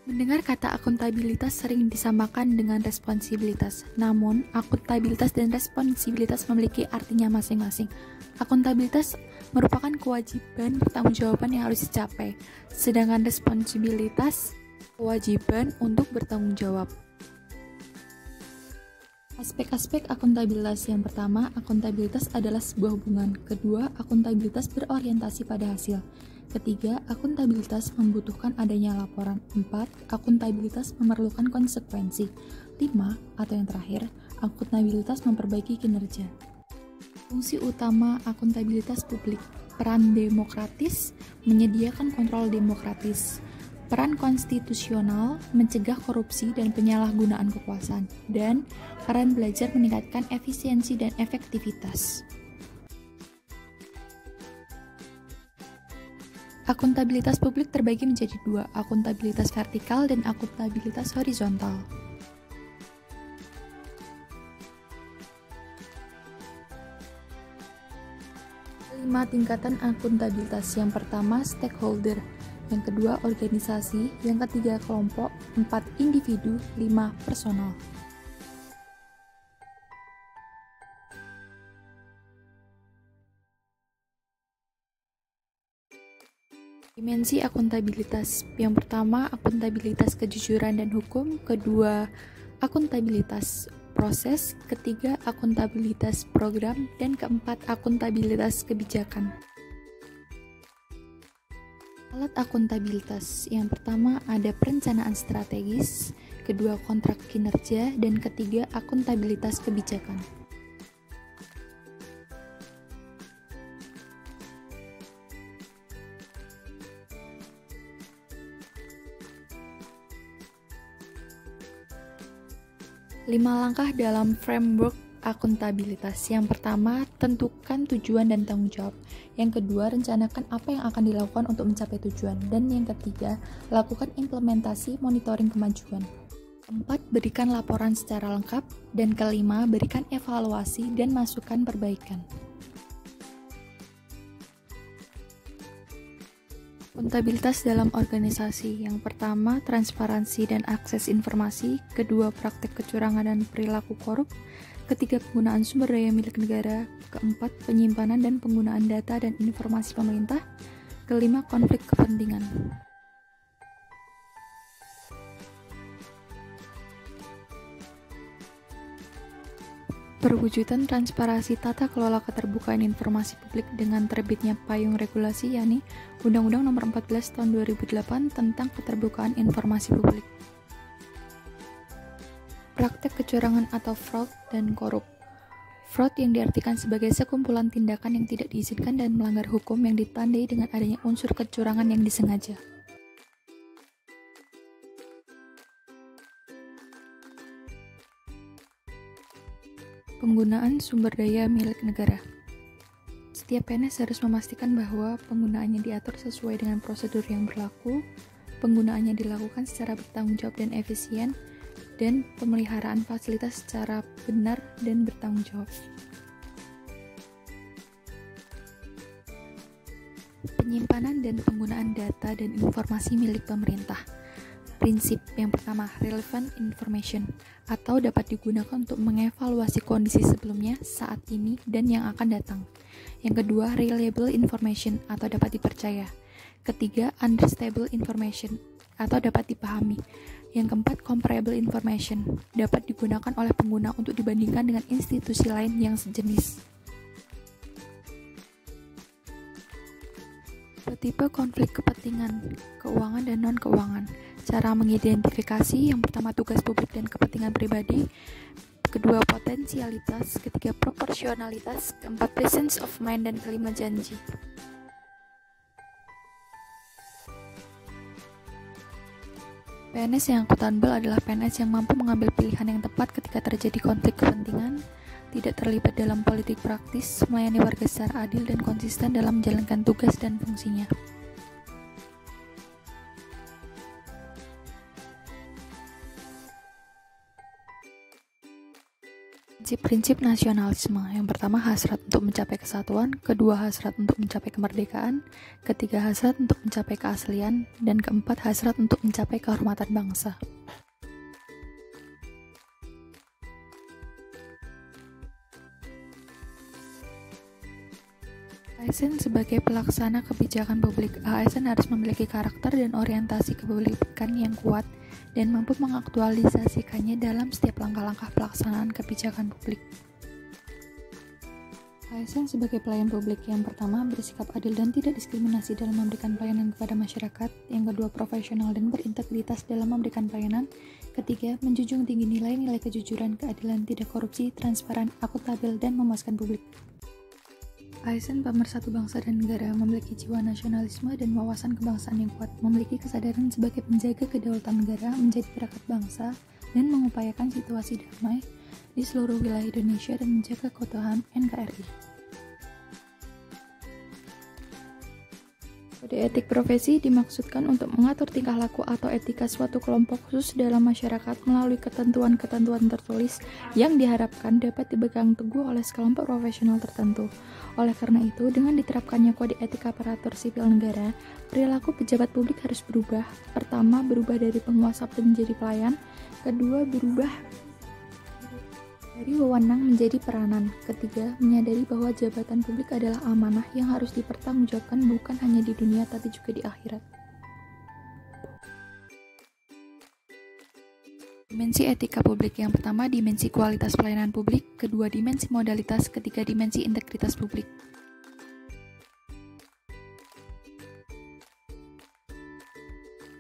Mendengar kata akuntabilitas sering disamakan dengan responsibilitas. Namun, akuntabilitas dan responsibilitas memiliki artinya masing-masing. Akuntabilitas merupakan kewajiban pertanggungjawaban yang harus dicapai, sedangkan responsibilitas kewajiban untuk bertanggung jawab. Aspek-aspek akuntabilitas. Yang pertama, akuntabilitas adalah sebuah hubungan. Kedua, akuntabilitas berorientasi pada hasil. Ketiga, akuntabilitas membutuhkan adanya laporan. 4. Akuntabilitas memerlukan konsekuensi. 5. Atau yang terakhir, akuntabilitas memperbaiki kinerja. Fungsi utama akuntabilitas publik. Peran demokratis, menyediakan kontrol demokratis. Peran konstitusional, mencegah korupsi dan penyalahgunaan kekuasaan. Dan peran belajar meningkatkan efisiensi dan efektivitas. Akuntabilitas publik terbagi menjadi dua, akuntabilitas vertikal dan akuntabilitas horizontal. Lima tingkatan akuntabilitas. Yang pertama, stakeholder. Yang kedua, organisasi. Yang ketiga, kelompok. 4, individu. 5, personal. Dimensi akuntabilitas. Yang pertama, akuntabilitas kejujuran dan hukum. Kedua, akuntabilitas proses. Ketiga, akuntabilitas program. Dan keempat, akuntabilitas kebijakan. Alat akuntabilitas. Yang pertama, ada perencanaan strategis. Kedua, kontrak kinerja. Dan ketiga, akuntabilitas kebijakan. Lima langkah dalam framework akuntabilitas. Yang pertama, tentukan tujuan dan tanggung jawab. Yang kedua, rencanakan apa yang akan dilakukan untuk mencapai tujuan. Dan yang ketiga, lakukan implementasi monitoring kemajuan. Keempat, berikan laporan secara lengkap. Dan kelima, berikan evaluasi dan masukan perbaikan. Akuntabilitas dalam organisasi. Yang pertama, transparansi dan akses informasi. Kedua, praktek kecurangan dan perilaku korup. Ketiga, penggunaan sumber daya milik negara. Keempat, penyimpanan dan penggunaan data dan informasi pemerintah. Kelima, konflik kepentingan. Perwujudan transparansi tata kelola keterbukaan informasi publik dengan terbitnya payung regulasi, yakni Undang-Undang Nomor 14 Tahun 2008 tentang Keterbukaan Informasi Publik. Praktek kecurangan atau fraud dan korup. Fraud yang diartikan sebagai sekumpulan tindakan yang tidak diizinkan dan melanggar hukum yang ditandai dengan adanya unsur kecurangan yang disengaja. Penggunaan sumber daya milik negara. Setiap PNS harus memastikan bahwa penggunaannya diatur sesuai dengan prosedur yang berlaku, penggunaannya dilakukan secara bertanggung jawab dan efisien, dan pemeliharaan fasilitas secara benar dan bertanggung jawab. Penyimpanan dan penggunaan data dan informasi milik pemerintah. Prinsip yang pertama, relevant information, atau dapat digunakan untuk mengevaluasi kondisi sebelumnya, saat ini, dan yang akan datang. Yang kedua, reliable information, atau dapat dipercaya. Ketiga, understandable information, atau dapat dipahami. Yang keempat, comparable information, dapat digunakan oleh pengguna untuk dibandingkan dengan institusi lain yang sejenis. Tipe konflik kepentingan, keuangan dan non-keuangan. Cara mengidentifikasi, yang pertama tugas publik dan kepentingan pribadi, kedua potensialitas, ketiga proporsionalitas, keempat presence of mind, dan kelima janji. PNS yang akuntabel adalah PNS yang mampu mengambil pilihan yang tepat ketika terjadi konflik kepentingan, tidak terlibat dalam politik praktis, melayani warga secara adil dan konsisten dalam menjalankan tugas dan fungsinya. Prinsip-prinsip nasionalisme. Yang pertama, hasrat untuk mencapai kesatuan. Kedua, hasrat untuk mencapai kemerdekaan. Ketiga, hasrat untuk mencapai keaslian. Dan keempat, hasrat untuk mencapai kehormatan bangsa. ASN sebagai pelaksana kebijakan publik. ASN harus memiliki karakter dan orientasi kepublikan yang kuat dan mampu mengaktualisasikannya dalam setiap langkah-langkah pelaksanaan kebijakan publik. ASN sebagai pelayan publik. Yang pertama, bersikap adil dan tidak diskriminasi dalam memberikan pelayanan kepada masyarakat. Yang kedua, profesional dan berintegritas dalam memberikan pelayanan. Ketiga, menjunjung tinggi nilai-nilai kejujuran, keadilan, tidak korupsi, transparan, akuntabel, dan memuaskan publik. ASN pemersatu bangsa dan negara, memiliki jiwa nasionalisme dan wawasan kebangsaan yang kuat, memiliki kesadaran sebagai penjaga kedaulatan negara, menjadi perangkat bangsa, dan mengupayakan situasi damai di seluruh wilayah Indonesia dan menjaga keutuhan NKRI. Kode etik profesi dimaksudkan untuk mengatur tingkah laku atau etika suatu kelompok khusus dalam masyarakat melalui ketentuan-ketentuan tertulis yang diharapkan dapat dipegang teguh oleh sekelompok profesional tertentu. Oleh karena itu, dengan diterapkannya kode etik aparatur sipil negara, perilaku pejabat publik harus berubah. Pertama, berubah dari penguasa menjadi pelayan. Kedua, berubah dari wewenang menjadi peranan. Ketiga, menyadari bahwa jabatan publik adalah amanah yang harus dipertanggungjawabkan bukan hanya di dunia tapi juga di akhirat. Dimensi etika publik. Yang pertama, dimensi kualitas pelayanan publik. Kedua, dimensi modalitas. Ketiga, dimensi integritas publik.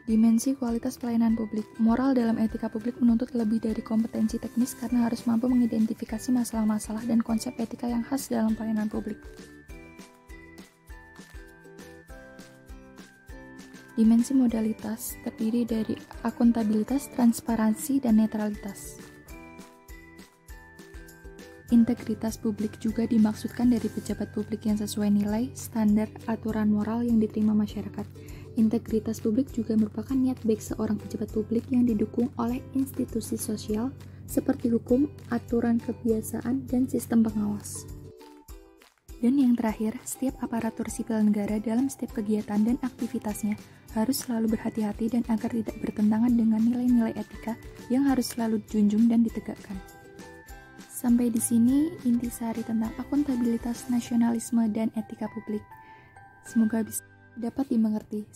Dimensi kualitas pelayanan publik. Moral dalam etika publik menuntut lebih dari kompetensi teknis karena harus mampu mengidentifikasi masalah-masalah dan konsep etika yang khas dalam pelayanan publik. Dimensi modalitas terdiri dari akuntabilitas, transparansi, dan netralitas. Integritas publik juga dimaksudkan dari pejabat publik yang sesuai nilai, standar, aturan moral yang diterima masyarakat. Integritas publik juga merupakan niat baik seorang pejabat publik yang didukung oleh institusi sosial seperti hukum, aturan kebiasaan, dan sistem pengawas. Dan yang terakhir, setiap aparatur sipil negara dalam setiap kegiatan dan aktivitasnya harus selalu berhati-hati dan agar tidak bertentangan dengan nilai-nilai etika yang harus selalu dijunjung dan ditegakkan. Sampai di sini intisari tentang akuntabilitas, nasionalisme, dan etika publik. Semoga bisa dapat dimengerti.